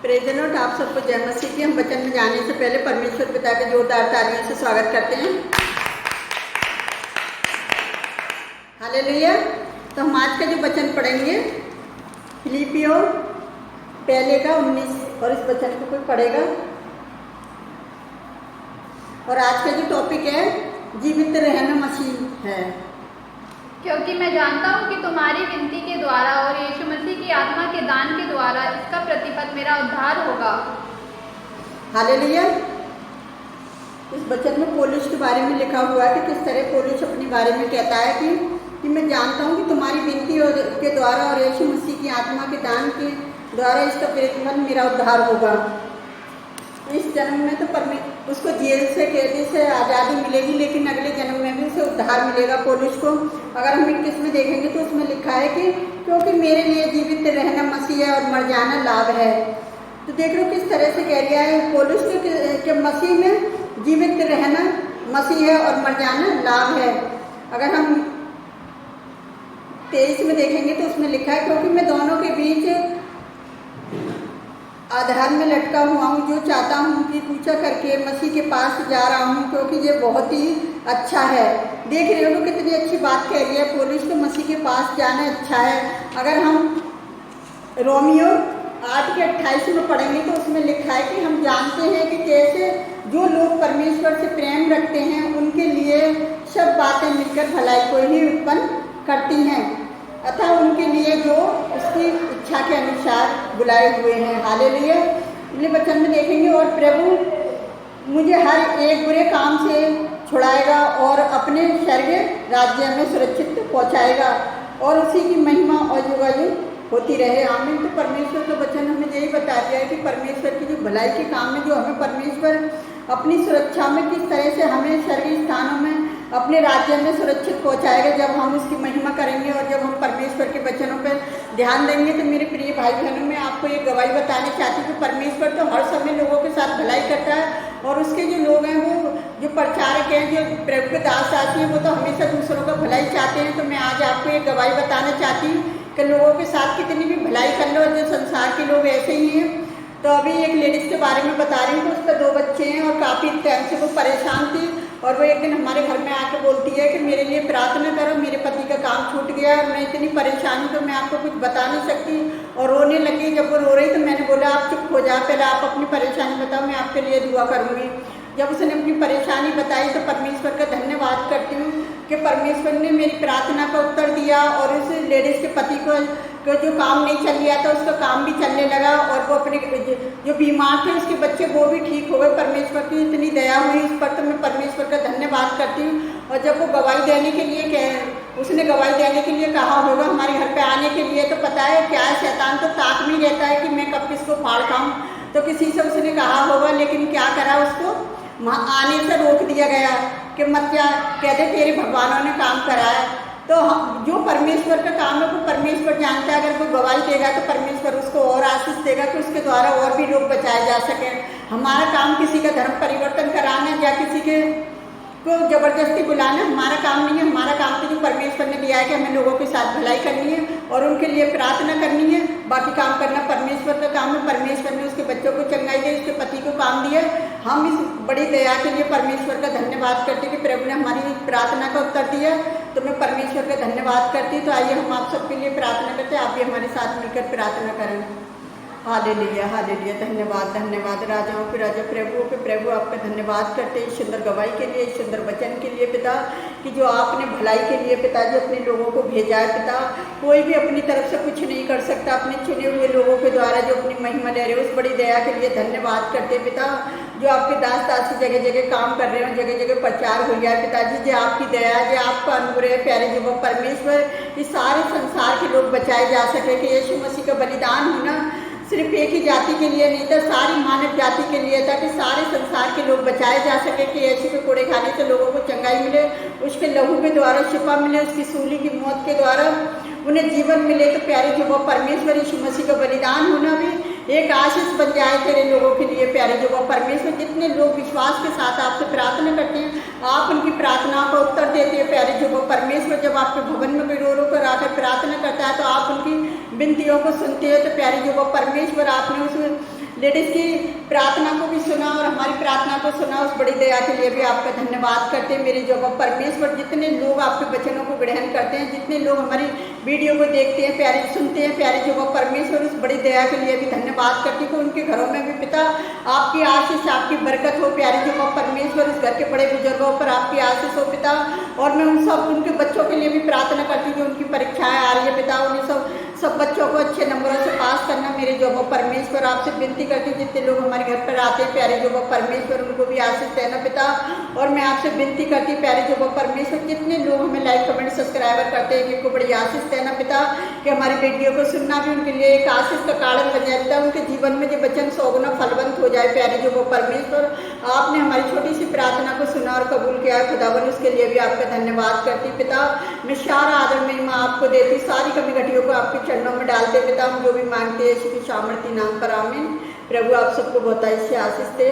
Praise the Lord. आप सबको जय मसीह की। हम वचन में जाने से पहले परमेश्वर पिता के जोरदार तालियों से स्वागत करते हैं। हालेलुया। तो हम आज का जो वचन पढ़ेंगे फिलिपियों पहले का 19, और इस वचन को कोई पढ़ेगा। और आज का जो टॉपिक है जीवित रहना मसीह है। क्योंकि मैं जानता हूँ कि तुम्हारी विनती के द्वारा और यीशु मसीह की आत्मा के दान के द्वारा इसका प्रतिफल मेरा उद्धार होगा। हालेलुया। इस वचन में पौलुस के बारे में लिखा हुआ है कि किस तरह पौलुस अपने बारे में कहता है कि मैं जानता हूँ कि तुम्हारी विनती के द्वारा और यीशु मसीह की आत्मा के दान के द्वारा इसका प्रतिफल मेरा उद्धार होगा। इस जन्म में तो उसको जेल से कैदी से आज़ादी मिलेगी, लेकिन अगले जन्म में भी उसे उद्धार मिलेगा। पौलुस को अगर हम 21 में देखेंगे तो उसमें लिखा है कि क्योंकि मेरे लिए जीवित रहना मसीह है और मर जाना लाभ है। तो देख लो किस तरह से कह रहा है पौलुस कि मसीह में जीवित रहना मसीह है और मर जाना लाभ है। अगर हम 23 में देखेंगे तो उसमें लिखा है क्योंकि मैं दोनों के बीच आधार में लटका हुआ हूँ, जो चाहता हूँ कि पूछा करके मसीह के पास जा रहा हूँ, क्योंकि ये बहुत ही अच्छा है। देख रहे हो कितनी अच्छी बात कह रही है पौलुस को, मसीह के पास जाना अच्छा है। अगर हम रोमियो 8 के 28 में पढ़ेंगे तो उसमें लिखा है कि हम जानते हैं कि कैसे जो लोग परमेश्वर से प्रेम रखते हैं उनके लिए सब बातें मिलकर भलाई को ही उत्पन्न करती हैं, अतः उनके लिए जो उसकी इच्छा के अनुसार बुलाए हुए हैं। हालेलुया। अगले वचन में देखेंगे और प्रभु मुझे हर एक बुरे काम से छुड़ाएगा और अपने स्वर्ग राज्य में सुरक्षित पहुंचाएगा, और उसी की महिमा और युगायुग होती रहे। आमीन। तो परमेश्वर का वचन हमें यही बता दिया है कि परमेश्वर की जो भलाई के काम में जो हमें परमेश्वर अपनी सुरक्षा में किस तरह से हमें स्वर्गीय स्थानों में अपने राज्य में सुरक्षित पहुंचाएगा जब हम उसकी महिमा करेंगे और जब हम परमेश्वर के वचनों पर ध्यान देंगे। तो मेरे प्रिय भाई बहनों, मैं आपको एक गवाही बताना चाहती हूँ कि परमेश्वर तो हर समय लोगों के साथ भलाई करता है, और उसके जो लोग हैं वो जो प्रचारक हैं, जो प्रभु के दास आती हैं, वो तो हमेशा दूसरों का भलाई चाहते हैं। तो मैं आज आपको एक गवाही बताना चाहती हूँ कि लोगों के साथ कितनी भी भलाई कर लो, जो संसार के लोग ऐसे ही हैं। तो अभी एक लेडीज़ के बारे में बता रही हूँ कि उसका 2 बच्चे हैं और काफ़ी टाइम से वो परेशान थी, और वो एक दिन हमारे घर में आके बोलती है कि मेरे लिए प्रार्थना करो, मेरे पति का काम छूट गया और मैं इतनी परेशान हूँ तो मैं आपको कुछ बता नहीं सकती, और रोने लगी। जब वो रो रही तो मैंने बोला आप चुप हो जाओ, पहले आप अपनी परेशानी बताओ, मैं आपके लिए दुआ करूँगी। जब उसने अपनी परेशानी बताई तो परमेश्वर का धन्यवाद करती हूँ कि परमेश्वर ने मेरी प्रार्थना का उत्तर दिया, और उस लेडीज़ के पति को जो काम नहीं चल रहा था उसका काम भी चलने लगा, और वो अपने जो बीमार थे उसके बच्चे वो भी ठीक हो गए। परमेश्वर की इतनी दया हुई इस पर, तो मैं परमेश्वर का धन्यवाद करती हूँ। और जब वो गवाही देने के लिए उसने गवाही देने के लिए कहा होगा हमारे घर पे आने के लिए, तो पता है क्या है, शैतान तो ताक में रहता है कि मैं कब किसको फाड़ खाऊँ। तो किसी से उसने कहा होगा, लेकिन क्या करा, उसको आने से रोक दिया गया कि मत क्या कहते तेरे भगवानों ने काम कराया। तो जो परमेश्वर का काम है वो परमेश्वर जानता है। अगर वो गवाही देगा तो परमेश्वर उसको और आशीष देगा कि उसके द्वारा और भी लोग बचाए जा सकें। हमारा काम किसी का धर्म परिवर्तन कराना या किसी के को जबरदस्ती बुलाना हमारा काम नहीं है। हमारा काम तो जो परमेश्वर ने दिया है कि हमें लोगों के साथ भलाई करनी है और उनके लिए प्रार्थना करनी है। बाकी काम करना परमेश्वर का काम है। परमेश्वर ने उसके बच्चों को चंगाई दी, उसके पति को काम दिया। हम इस बड़ी दया के लिए परमेश्वर का धन्यवाद करते हैं कि प्रभु ने हमारी प्रार्थना का उत्तर दिया, तो मैं परमेश्वर का धन्यवाद करती हूँ। तो आइए हम आप सबके लिए प्रार्थना करते हैं। आप भी हमारे साथ मिलकर प्रार्थना करें। Hallelujah, hallelujah. धन्यवाद, धन्यवाद। राजाओं के राजा, प्रभुओं के प्रभु, आपका धन्यवाद करते हैं इस सुंदर गवाही के लिए, इस सुंदर वचन के लिए पिता, कि जो आपने भलाई के लिए पिता जो अपने लोगों को भेजा है पिता। कोई भी अपनी तरफ से कुछ नहीं कर सकता, अपने चुने हुए लोगों के द्वारा जो अपनी महिमा ले रहे हो उस बड़ी दया के लिए धन्यवाद करते हैं पिता। जो आपके दास दासी जगह जगह काम कर रहे हो, जगह जगह प्रचार हो गया पिताजी, जो आपकी दया, जो आपका अनुग्रह प्यारे जो परमेश्वर, इस सारे संसार के लोग बचाए जा सके कि यीशु मसीह का बलिदान होना सिर्फ एक ही जाति के लिए नहीं था, सारी मानव जाति के लिए था कि सारे संसार के लोग बचाए जा सके, कि यीशु के कोड़े खाने से लोगों को चंगाई मिले, उसके लहू के द्वारा शिफा मिले, उसकी सूली की मौत के द्वारा उन्हें जीवन मिले। तो प्यारे जो परमेश्वर यीशु मसीह का बलिदान होना भी एक आशीष बन जाए तेरे लोगों के लिए। प्यारे जो परमेश्वर, जितने लोग विश्वास के साथ आपसे प्रार्थना करते हैं आप उनकी प्रार्थनाओं का उत्तर देते हैं। प्यारे जो परमेश्वर, जब आपके भवन में कोई रो रो कर आकर प्रार्थना करता है तो आप उनकी विनतियों को सुनते हैं। तो प्यारे जो परमेश्वर, आपने उस लेडीज की प्रार्थना को भी सुना और हमारी प्रार्थना को सुना, उस बड़ी दया के लिए भी आपका धन्यवाद करते हैं। मेरे जो परमेश्वर, जितने लोग आपके वचनों को ग्रहण करते हैं, जितने लोग हमारी वीडियो को देखते हैं, प्यारे सुनते हैं, प्यारे जो परमेश्वर, उस बड़ी दया के लिए भी धन्यवाद करती हूँ। उनके घरों में भी पिता आपकी आशीष, आपकी बरकत हो। प्यारे जो परमेश्वर, उस घर के बड़े बुजुर्गों पर आपकी आशीष हो पिता। और मैं उन सब उनके बच्चों के लिए भी प्रार्थना करती हूँ जो उनकी परीक्षाएं आ रही है पिता, उन्हें सब बच्चों को अच्छे नंबरों से पास करना। मेरे जो परमेश्वर, आपसे विनती करती हूँ जितने लोग हमारे घर पर आते हैं प्यारे जो परमेश्वर, उनको भी आशीष देना पिता। और मैं आपसे विनती करती हूँ प्यारे जो परमेश्वर, जितने लोग हमें लाइक कमेंट सब्सक्राइबर करते हैं, इनको बड़ी आशीष देना पिता, कि हमारी वीडियो को सुनना भी उनके लिए एक आशीष का कारण बन जाए पिता। उनके जीवन में जो वचन 100 गुना फलवंत हो जाए प्यारे जो परमेश्वर। आपने हमारी छोटी सी प्रार्थना को सुना और कबूल किया है खुदावन, उसके लिए भी आपका धन्यवाद करती पिता। मैं सारा आदर महिमा आपको देती, सारी कमी घटियों को आपके चरणों में डालते पिता। हम जो भी मांगते हैं यीशु के सामर्थी नाम पर आमीन। प्रभु आप सबको बहुत अच्छी आशीष दे।